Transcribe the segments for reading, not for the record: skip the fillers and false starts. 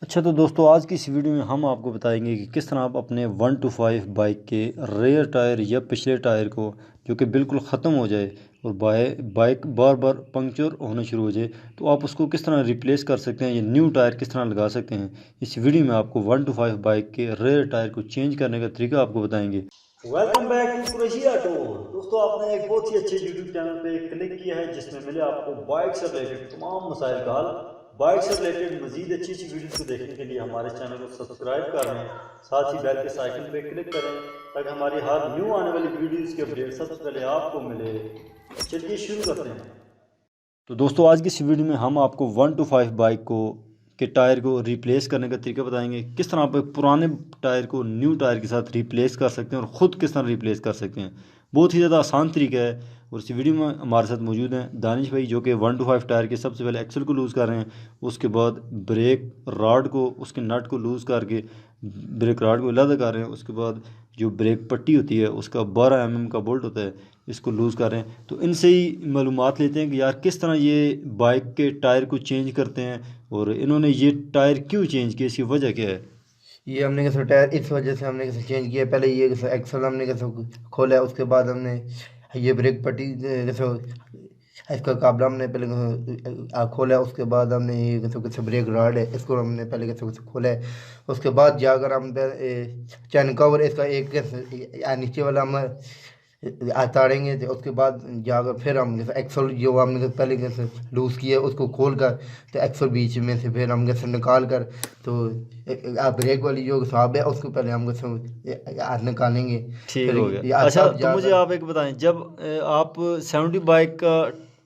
अच्छा तो दोस्तों आज की इस वीडियो में हम आपको बताएंगे कि किस तरह आप अपने 1 to 5 बाइक के रेयर टायर या पिछले टायर को जो कि बिल्कुल ख़त्म हो जाए और बाइक बार बार पंक्चर होना शुरू हो जाए तो आप उसको किस तरह रिप्लेस कर सकते हैं या न्यू टायर किस तरह लगा सकते हैं। इस वीडियो में आपको 1 to 5 बाइक के रेयर टायर को चेंज करने का तरीका आपको बताएंगे। Welcome back to Qureshiya tour. दोस्तों आपने एक बहुत ही अच्छे यूट्यूब चैनल पे क्लिक किया है जिसमें मिले आपको बाइक से रिलेटेड तमाम मसाइल का हल। बाइक से रिलेटेड मजीद अच्छी अच्छी वीडियोस को देखने के लिए हमारे चैनल को सब्सक्राइब कर लें, साथ ही बेल के आइकन पे क्लिक करें ताकि हमारी हर न्यू आने वाली वीडियोस के अपडेट सबसे पहले आपको मिले। चलिए शुरू करते हैं। तो दोस्तों आज की इस वीडियो में हम आपको 1 to 5 बाइक को के टायर को रिप्लेस करने का तरीका बताएंगे, किस तरह आप एक पुराने टायर को न्यू टायर के साथ रिप्लेस कर सकते हैं और ख़ुद किस तरह रिप्लेस कर सकते हैं। बहुत ही ज़्यादा आसान तरीका है। और इस वीडियो में हमारे साथ मौजूद हैं दानिश भाई जो कि 1 to 5 टायर के सबसे पहले एक्सल को लूज़ कर रहे हैं, उसके बाद ब्रेक रॉड को उसके नट को लूज़ करके ब्रेक रॉड को अलग कर रहे हैं, उसके बाद जो ब्रेक पट्टी होती है उसका 12 mm का बोल्ट होता है इसको लूज़ कर रहे हैं। तो इनसे ही मालूमात लेते हैं कि यार किस तरह ये बाइक के टायर को चेंज करते हैं और इन्होंने ये टायर क्यों चेंज किया, इसकी वजह क्या है। ये हमने कैसे टायर इस वजह से हमने कैसे चेंज किया। पहले ये कैसे एक्सल हमने कैसे खोला है, उसके बाद हमने ये ब्रेक पट्टी कैसे इसका काबला हमने पहले खोला है, उसके बाद हमने ये कैसे कैसे ब्रेक रॉड है इसको हमने पहले कैसे कैसे खोला है। उसके बाद जाकर हम चैन कवर इसका एक कैसे नीचे वाला हम ताड़ेंगे, तो उसके बाद जाकर फिर हम जैसे एक्सल जो हमने पहले कैसे लूज़ किया उसको खोल कर तो एक्सल बीच में से फिर हम कैसे निकाल कर तो ब्रेक वाली जो साहब है उसको पहले हम कैसे निकालेंगे। ठीक फिर हो गया। अच्छा तो मुझे आप एक बताएं, जब आप 70 बाइक का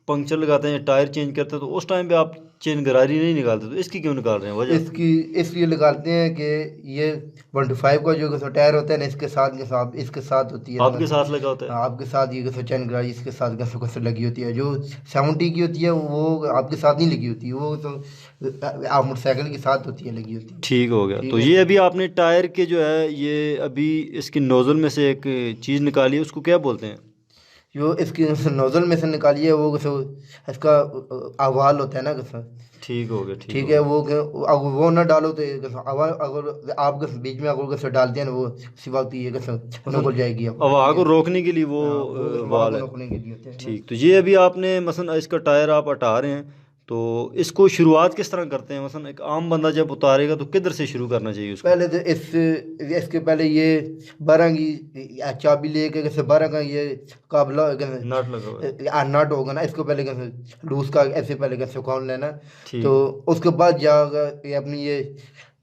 पंक्चर लगाते हैं टायर चेंज करते हैं तो उस टाइम पे आप चेन गरारी नहीं निकालते, तो इसकी क्यों निकाल रहे हैं वजह। इसकी इसलिए निकालते हैं कि ये 1 to 5 का जो कैसे टायर होता है ना इसके साथ के साथ इसके साथ होती है ना आपके साथ लगा होता है। आपके साथ ये कैसे चैन गरारी इसके साथ कैसे कैसे लगी होती है। जो 70 की होती है वो आपके साथ नहीं लगी होती, वो तो आप मोटरसाइकिल के साथ होती है लगी होती है। ठीक हो गया। ठीक तो है। ये अभी आपने टायर के जो है ये अभी इसकी नोजल में से एक चीज़ निकाली है, उसको क्या बोलते हैं। जो इसकी नोजल में से निकाली है वो कैसे इसका अवाल होता है ना कैसे। ठीक हो गया। ठीक हो है। गया। अगर वो ना डालो तो ये कैसे अवाल अगर आप कैसे बीच में अगर कैसे डालते हैं ना वो उसी वक्त ये कैसे निकल जाएगी आपको। हवा को रोकने के लिए वो वो वाल को है। रोकने के लिए होते हैं ना। ठीक, तो ये अभी आपने मसलन इसका टायर आप हटा रहे हैं तो इसको शुरुआत किस तरह करते हैं। मसलन एक आम बंदा जब उतारेगा तो किधर से शुरू करना चाहिए उसको। पहले तो इसके पहले ये 12 की चाबी लेके कैसे 12 का ये काबला नट लगा हुआ है। नट होगा ना इसको पहले कैसे लूज का ऐसे पहले कैसे खोल लेना। ठीक। तो उसके बाद जाकर ये अपनी ये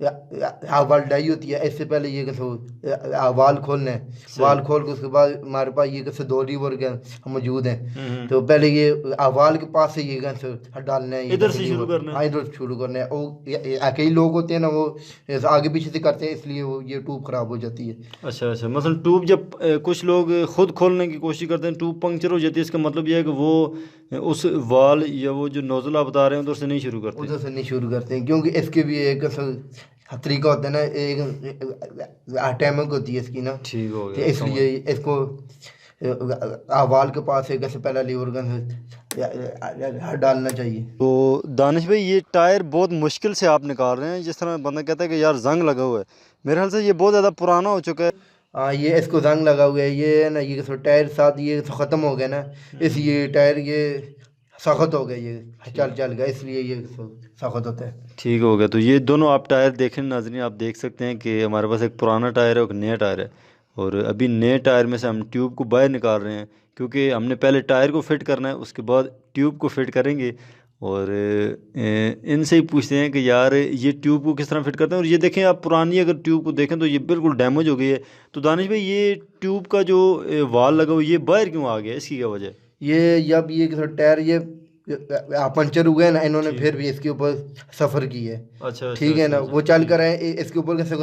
वाल डाई होती है, इससे पहले ये कैसे वाल खोलना है। वाल खोल के उसके बाद हमारे पास ये कैसे 2 लीवर मौजूद हैं। तो पहले ये वाल के पास से ये कैसे डालना है, इधर से शुरू करना है। हाँ इधर शुरू करना है। और कई लोग होते हैं ना वो आगे पीछे से करते हैं इसलिए वो ये ट्यूब खराब हो जाती है। अच्छा अच्छा, मसलन ट्यूब जब कुछ लोग खुद खोलने की कोशिश करते हैं ट्यूब पंक्चर हो जाती है, इसका मतलब यह है कि वो उस वाल या वो जो नोजल आप बता रहे हैं उधर से नहीं शुरू करते। उधर से नहीं शुरू करते हैं क्योंकि इसके भी एक तरीका होता है ना, एक टाइमिंग होती है इसकी ना। ठीक हो तो गया। इसलिए इसको वाल के पास एक ऐसे पहला लीवर डालना चाहिए। तो दानिश भाई ये टायर बहुत मुश्किल से आप निकाल रहे हैं, जिस तरह बंदा कहता है कि यार जंग लगा हुआ है, मेरे ख्याल से ये बहुत ज़्यादा पुराना हो चुका है। हाँ ये इसको जंग लगा हुआ है, ये है ना ये टायर साथ ये ख़त्म हो गया ना, इसलिए टायर ये सख्त हो गया, ये चल चल गया इसलिए ये सख्त होता है। ठीक हो गया। तो ये दोनों आप टायर देखें नाज़रीन, आप देख सकते हैं कि हमारे पास एक पुराना टायर है और एक नया टायर है, और अभी नए टायर में से हम ट्यूब को बाहर निकाल रहे हैं क्योंकि हमने पहले टायर को फिट करना है, उसके बाद ट्यूब को फिट करेंगे। और इनसे ही पूछते हैं कि यार ये ट्यूब को किस तरह फिट करते हैं। और ये देखें आप पुरानी अगर ट्यूब को देखें तो ये बिल्कुल डैमेज हो गई है। तो दानिश भाई ये ट्यूब का जो वाल लगा हुआ ये बाहर क्यों आ गया, इसकी क्या वजह। ये जब ये टायर ये पंचर हुए ना इन्होंने फिर भी इसके ऊपर सफ़र की है। अच्छा ठीक है ना, अच्छा, वो चल कर आए इसके ऊपर कैसे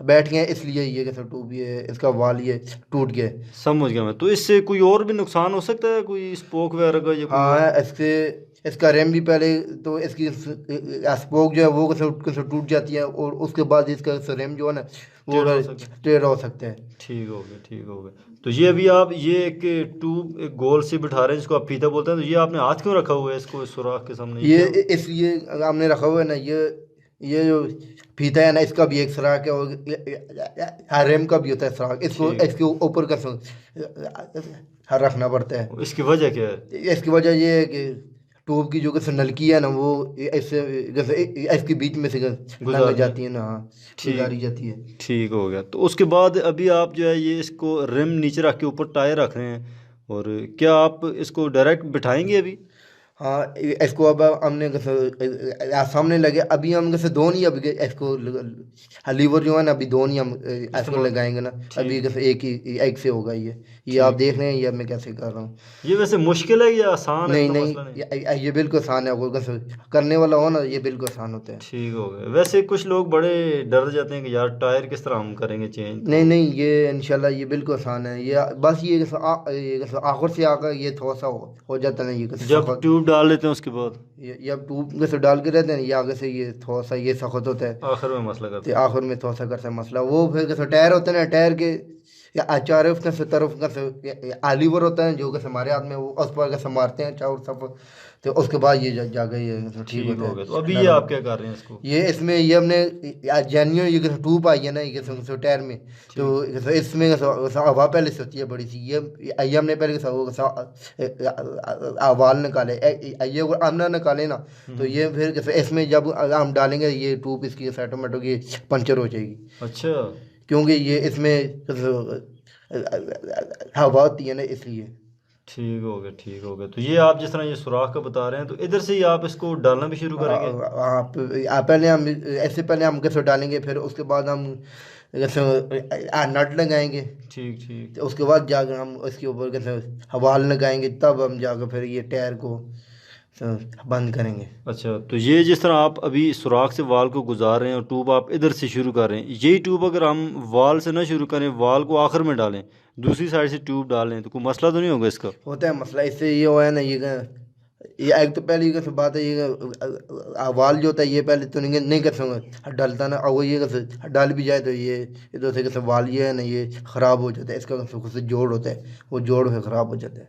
बैठ गए इसलिए ये कैसे टूट ये इसका वाल ये टूट गया। समझ गया मैं। तो इससे कोई और भी नुकसान हो सकता है, कोई स्पोक वगैरह का या कोई हाँ इसके इसका रैम भी पहले तो इसकी स्पोक जो है वो कैसे टूट जाती है और उसके बाद इसका रैम जो है ना वो टेढ़ा हो सकता है। ठीक हो गया। ठीक हो गया। तो ये अभी आप ये एक ट्यूब एक गोल से बिठा रहे हैं जिसको आप फीता बोलते हैं, तो ये आपने हाथ क्यों रखा हुआ है इसको सुराख के सामने ये इसलिए हमने रखा हुआ है ना, ये ये जो फीता है ना, इसका भी एक सुराख है, और रेम का भी होता है सुराख, इसको ठीक। इसके ऊपर का रखना पड़ता है। इसकी वजह क्या है? इसकी वजह ये है कि ट्यूब की जो कि नलकी है ना, वो ऐसे जैसे इसके बीच में से लंघ गुजारनी। जाती है ना, हाँ, ठीक। गुजारी जाती है। ठीक हो गया। तो उसके बाद अभी आप जो है ये इसको रिम नीचे रख के ऊपर टायर रख रहे हैं, और क्या आप इसको डायरेक्ट बिठाएंगे अभी? हाँ, इसको अब हमने सामने लगे, अभी हम कैसे दो नहीं, अभी इसको लीवर जो है ना, अभी दो नहीं हम इसको इस्तेमाल। लगाएंगे ना। अभी ठीक। कैसे एक से होगा ये आप ठीक। देख रहे हैं, ये मैं कैसे कर रहा हूँ। ये वैसे मुश्किल है या आसान है? नहीं इतना नहीं, मसला नहीं। ये बिल्कुल आसान है, अगर कैसे करने वाला हो ना, ये बिल्कुल आसान होता है। ठीक हो गया। वैसे कुछ लोग बड़े डर जाते हैं कि यार टायर किस तरह हम करेंगे चेंज, तो नहीं नहीं, ये इंशाल्लाह ये बिल्कुल आसान है। ये बस ये आखिर से आकर ये थोड़ा सा हो जाता है, ये कैसे जब सख्त। ट्यूब डाल लेते हैं उसके बाद ये अब ट्यूब कैसे डाल के रहते हैं, ये आगे से ये थोड़ा सा ये सख्त होता है। आखिर में मसला तो करते हैं। आखिर में थोड़ा सा कर सा मसला, वो फिर कैसे टायर होते हैं ना, टायर के या चारों कैसे तरफ कैसे आलीवर होता है, जो कैसे हमारे हाथ में वो उस पर कैसे मारते हैं चारों सब। तो उसके बाद ये जाकर ये कैसे ठीक ठीक होता हो है। गया। तो अभी ये नरम। आप क्या कर रहे हैं इसको? ये इसमें ये हमने जेन्युइन ये कैसे ट्यूब आई है ना, ये कैसे टायर में। तो ठीक। कैसे इसमें कैसे हवा पहले से होती है बड़ी सी, ये हमने पहले कैसे वो कैसे आवाल निकाले, ये अगर हम ना निकाले ना, तो हम्म। ये फिर कैसे इसमें जब हम डालेंगे ये ट्यूब इसकी ऑटोमेटिक ये पंचर हो जाएगी। अच्छा। क्योंकि ये इसमें हवा होती है ना, इसलिए। ठीक हो गया। ठीक हो गया। तो ये आप जिस तरह ये सुराख का बता रहे हैं, तो इधर से ही आप इसको डालना भी शुरू करेंगे? पहले हम ऐसे पहले हम कैसे डालेंगे, फिर उसके बाद हम कैसे नट लगाएंगे। ठीक। ठीक। तो उसके बाद जाकर हम उसके ऊपर कैसे हवाल लगाएंगे, तब हम जाकर फिर ये टायर को बंद करेंगे। अच्छा, तो ये जिस तरह आप अभी सुराख से वाल को गुजार रहे हैं और ट्यूब आप इधर से शुरू कर रहे हैं, यही ट्यूब अगर हम वाल से ना शुरू करें, वाल को आखिर में डालें, दूसरी साइड से ट्यूब डालें, तो कोई मसला तो नहीं होगा इसका? होता है मसला, इससे ये हुआ है ना, ये एक तो पहले ये बात है, ये अवाल जो होता है ये पहले तो नहीं कर सकूँगा डलता ना, और वो ये कैसे डाल भी जाए तो ये इधर से कैसे वाल ये है ना, ये ख़राब हो जाता है, इसका कैसे जोड़ होता है, वो जोड़ फिर ख़राब हो जाता है।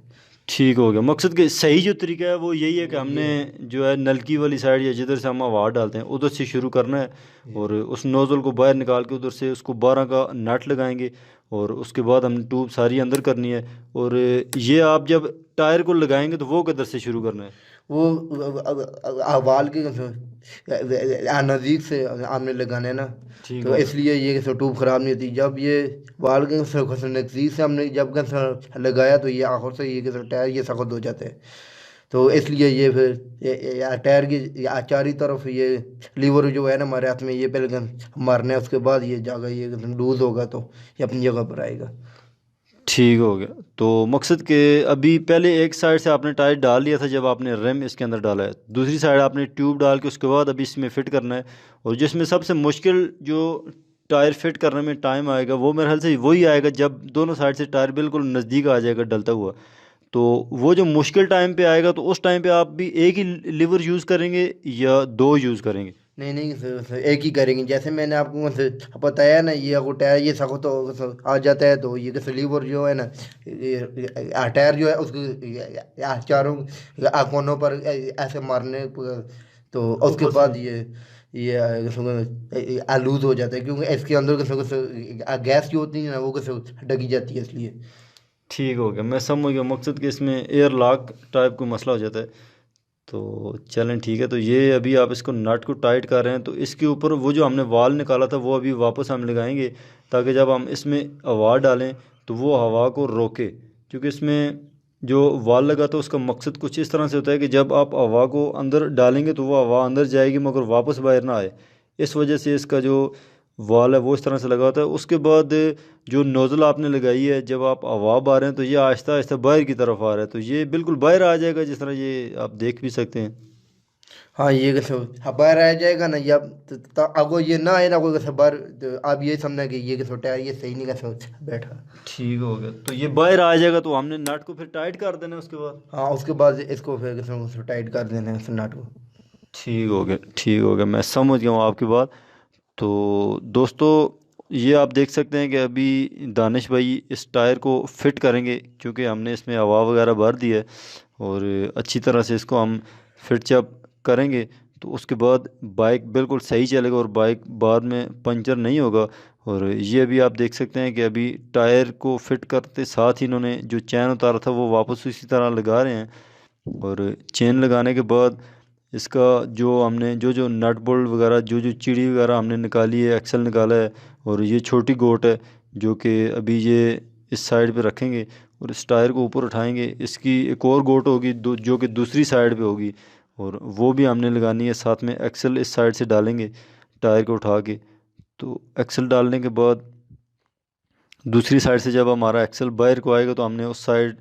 ठीक हो गया। मकसद कि सही जो तरीका है वो यही है कि हमने ये जो है नलकी वाली साइड या जिधर से हम हवा डालते हैं उधर से शुरू करना है, ये और उस नोज़ल को बाहर निकाल के उधर से उसको 12 का नट लगाएंगे, और उसके बाद हमने ट्यूब सारी अंदर करनी है। और ये आप जब टायर को लगाएंगे तो वो किधर से शुरू करना है? वो अवाल के नज़दीक से आमने लगाना है ना, ठीक तो हो गया। इसलिए ये कैसे ट्यूब ख़राब नहीं होती। जब ये वाल के नज़दीक से हमने जब कैसे लगाया, तो ये आखिर से ये कैसे टायर ये सख्त हो जाते हैं। तो इसलिए ये फिर टायर की चारी तरफ ये लीवर जो है ना हमारे हाथ में, ये पहले मारना है, उसके बाद ये जाकर ये लूज़ होगा तो ये अपनी जगह पर आएगा। ठीक हो गया। तो मकसद के अभी पहले एक साइड से आपने टायर डाल लिया था जब आपने रिम इसके अंदर डाला है, दूसरी साइड आपने ट्यूब डाल के उसके बाद अभी इसमें फ़िट करना है, और जिसमें सबसे मुश्किल जो टायर फिट करने में टाइम आएगा वो मेरे ख्याल से वही आएगा जब दोनों साइड से टायर बिल्कुल नज़दीक आ जाएगा डलता हुआ। तो वो जो मुश्किल टाइम पे आएगा, तो उस टाइम पे आप भी एक ही लीवर यूज़ करेंगे या दो यूज़ करेंगे? नहीं नहीं सर, एक ही करेंगे, जैसे मैंने आपको बताया ना, ये अगर टायर ये सख्त आ जाता है, तो ये लीवर जो है ना, टायर जो है उसके चारों कोनों पर ऐसे मारने तो उसके ऊपर से। बाद ये लूज हो जाता है, क्योंकि इसके अंदर गैस जो होती है ना, वो डगी जाती है, इसलिए। ठीक हो गया, मैं समझ गया। मकसद कि इसमें एयर लॉक टाइप का मसला हो जाता है। तो चलें ठीक है। तो ये अभी आप इसको नट को टाइट कर रहे हैं, तो इसके ऊपर वो जो हमने वाल निकाला था वो अभी वापस हम लगाएंगे, ताकि जब हम इसमें हवा डालें तो वो हवा को रोके। क्योंकि इसमें जो वाल लगा था उसका मकसद कुछ इस तरह से होता है कि जब आप हवा को अंदर डालेंगे तो वो हवा अंदर जाएगी मगर वापस बाहर ना आए। इस वजह से इसका जो वाल है वो इस तरह से लगा होता है। उसके बाद जो नोज़ल आपने लगाई है, जब आप हवा बहा रहे हैं तो ये आहिस्ता आहिस्ता बाहर की तरफ आ रहा है, तो ये बिल्कुल बाहर आ जाएगा, जिस तरह ये आप देख भी सकते हैं। हाँ, ये बाहर आ जाएगा ना, या अगर ये ना आए ना कोई बाहर, तो आप ये समझना कि ये टायर ये सही नहीं बैठा। ठीक हो गया। तो ये बाहर आ जाएगा तो हमने नट को फिर टाइट कर देना है उसके बाद। हाँ, उसके बाद इसको फिर टाइट कर देना है नट को। ठीक हो गया। ठीक हो गया, मैं समझ गया हूँ आपकी बात। तो दोस्तों, ये आप देख सकते हैं कि अभी दानिश भाई इस टायर को फिट करेंगे, क्योंकि हमने इसमें हवा वगैरह भर दी है, और अच्छी तरह से इसको हम फिट जब करेंगे तो उसके बाद बाइक बिल्कुल सही चलेगा और बाइक बाद में पंचर नहीं होगा। और ये अभी आप देख सकते हैं कि अभी टायर को फिट करते साथ ही इन्होंने जो चैन उतारा था वो वापस उसी तरह लगा रहे हैं। और चेन लगाने के बाद इसका जो हमने जो नट बोल्ट वगैरह जो चिड़ी वगैरह हमने निकाली है, एक्सल निकाला है, और ये छोटी गोट है जो कि अभी ये इस साइड पे रखेंगे और इस टायर को ऊपर उठाएंगे। इसकी एक और गोट होगी जो कि दूसरी साइड पे होगी और वो भी हमने लगानी है। साथ में एक्सल इस साइड से डालेंगे टायर को उठा के। तो एक्सल डालने के बाद दूसरी साइड से जब हमारा एक्सल बाहर को आएगा तो हमने उस साइड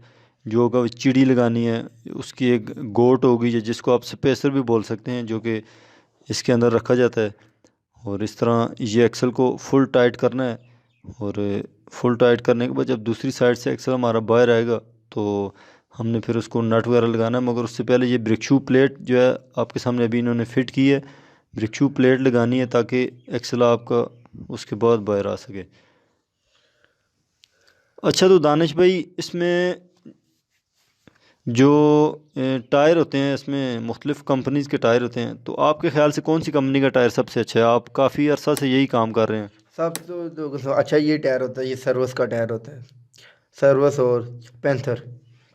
जो होगा वो चिड़ी लगानी है। उसकी एक गोट होगी जिसको आप स्पेसर भी बोल सकते हैं, जो कि इसके अंदर रखा जाता है। और इस तरह ये एक्सल को फुल टाइट करना है। और फुल टाइट करने के बाद जब दूसरी साइड से एक्सल हमारा बाहर आएगा तो हमने फिर उसको नट वगैरह लगाना है। मगर उससे पहले ये ब्रेक शू प्लेट जो है आपके सामने अभी इन्होंने फिट की है, ब्रेक शू प्लेट लगानी है ताकि एक्सल आपका उसके बाद बाहर आ सके। अच्छा, तो दानिश भाई इसमें जो टायर होते हैं इसमें मुख्तलिफ़ कंपनीज़ के टायर होते हैं, तो आपके ख़्याल से कौन सी कंपनी का टायर सबसे अच्छा है? आप काफ़ी अरसा से यही काम कर रहे हैं। सब तो अच्छा ये टायर होता है, ये सर्वस का टायर होता है, सर्वस और पैंथर,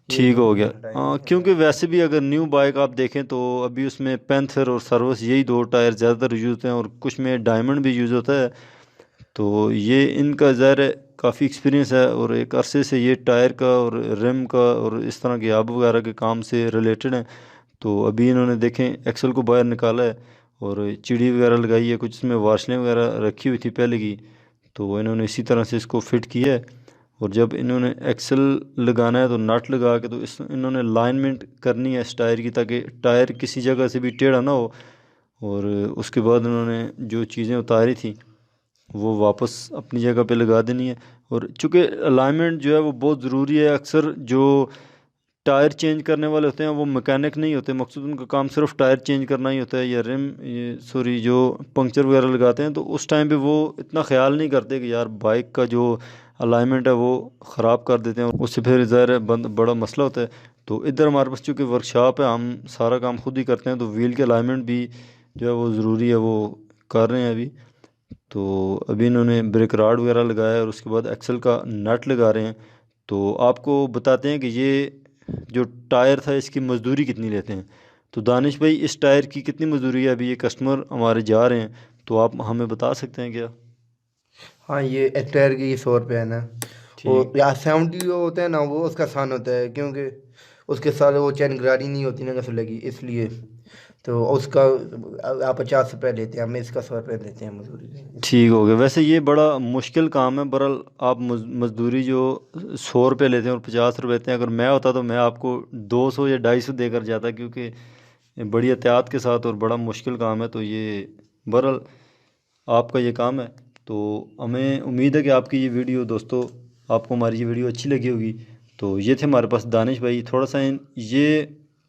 ये ठीक दो हो गया। दो टायर होते हैं क्योंकि हमारे। वैसे भी अगर न्यू बाइक आप देखें तो अभी उसमें पैंथर और सर्विस यही दो टायर ज़्यादातर यूज़ होते हैं और कुछ में डायमंड भी यूज़ होता है। तो ये इनका ज़ाहिर है काफ़ी एक्सपीरियंस है और एक अरसे से ये टायर का और रिम का और इस तरह के आब वगैरह के काम से रिलेटेड हैं। तो अभी इन्होंने देखें एक्सल को बाहर निकाला है और चिड़ी वगैरह लगाई है, कुछ इसमें वाशलें वगैरह रखी हुई थी पहले की, तो इन्होंने इसी तरह से इसको फिट किया है। और जब इन्होंने एक्सल लगाना है तो नट लगा के तो इन्होंने लाइनमेंट करनी है इस टायर की ताकि टायर किसी जगह से भी टेढ़ा ना हो। और उसके बाद उन्होंने जो चीज़ें उतारी थी वो वापस अपनी जगह पे लगा देनी है। और चूँकि अलाइनमेंट जो है वो बहुत ज़रूरी है, अक्सर जो टायर चेंज करने वाले होते हैं वो मैकेनिक नहीं होते, मकसद उनका काम सिर्फ टायर चेंज करना ही होता है या रिम सॉरी जो पंक्चर वगैरह लगाते हैं, तो उस टाइम पे वो इतना ख्याल नहीं करते कि यार बाइक का जो अलाइनमेंट है वो ख़राब कर देते हैं और उससे फिर ज़ाहिर है बड़ा मसला होता है। तो इधर हमारे पास चूँकि वर्कशॉप है, हम सारा काम खुद ही करते हैं, तो व्हील के अलाइनमेंट भी जो है वो ज़रूरी है, वो कर रहे हैं अभी। तो अभी इन्होंने ब्रेक राड वगैरह लगाया है और उसके बाद एक्सल का नट लगा रहे हैं। तो आपको बताते हैं कि ये जो टायर था इसकी मज़दूरी कितनी लेते हैं। तो दानिश भाई इस टायर की कितनी मज़दूरी है? अभी ये कस्टमर हमारे जा रहे हैं तो आप हमें बता सकते हैं क्या? हाँ, ये एक टायर की 100 रुपये है ना। ठीक। और या 70 जो होता है ना वो उसका आसान होता है, क्योंकि उसके साथ वो चैन गरारी नहीं होती ना कसर लगी, इसलिए तो उसका आप 50 रुपये लेते हैं, हम इसका 100 रुपये लेते हैं मजदूरी। ठीक हो गया। वैसे ये बड़ा मुश्किल काम है, बहरहाल आप मज़दूरी जो 100 रुपये लेते हैं और 50 रुपये लेते हैं, अगर मैं होता तो मैं आपको 200 या 250 देकर जाता, क्योंकि ये बड़ी एहतियात के साथ और बड़ा मुश्किल काम है। तो ये बहरहाल आपका ये काम है। तो हमें उम्मीद है कि आपकी ये वीडियो दोस्तों आपको हमारी ये वीडियो अच्छी लगी होगी। तो ये थे हमारे पास दानिश भाई, थोड़ा सा ये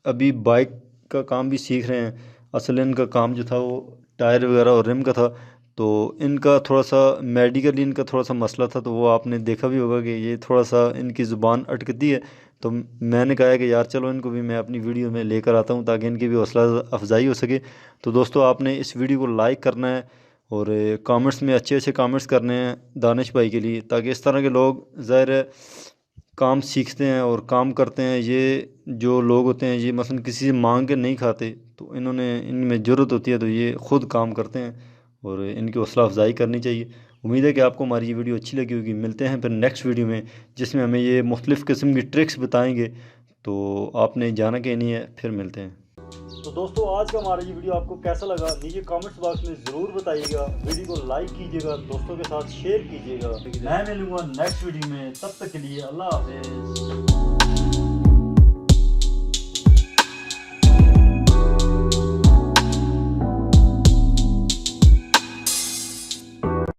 अभी बाइक का काम भी सीख रहे हैं। असल इनका काम जो था वो टायर वगैरह और रिम का था, तो इनका थोड़ा सा मेडिकली इनका थोड़ा सा मसला था, तो वो आपने देखा भी होगा कि ये थोड़ा सा इनकी ज़ुबान अटकती है। तो मैंने कहा है कि यार चलो इनको भी मैं अपनी वीडियो में लेकर आता हूँ ताकि इनकी भी हौसला अफजाई हो सके। तो दोस्तों आपने इस वीडियो को लाइक करना है और कमेंट्स में अच्छे अच्छे कमेंट्स करने हैं दानिश भाई के लिए, ताकि इस तरह के लोग ज़ाहिर है काम सीखते हैं और काम करते हैं। ये जो लोग होते हैं ये मसलन किसी से मांग के नहीं खाते, तो इन्होंने इनमें ज़रूरत होती है तो ये ख़ुद काम करते हैं और इनकी हौसला अफजाई करनी चाहिए। उम्मीद है कि आपको हमारी ये वीडियो अच्छी लगी होगी। मिलते हैं फिर नेक्स्ट वीडियो में जिसमें हमें ये मुख्तलिफ़ किस्म की ट्रिक्स बताएंगे, तो आपने जाना कि नहीं है। फिर मिलते हैं। तो दोस्तों आज का हमारा ये वीडियो आपको कैसा लगा नीचे कमेंट्स बॉक्स में ज़रूर बताइएगा। वीडियो को लाइक कीजिएगा, दोस्तों के साथ शेयर कीजिएगा। मैं मिलूंगा नेक्स्ट वीडियो में, तब तक के लिए अल्लाह हाफिज़।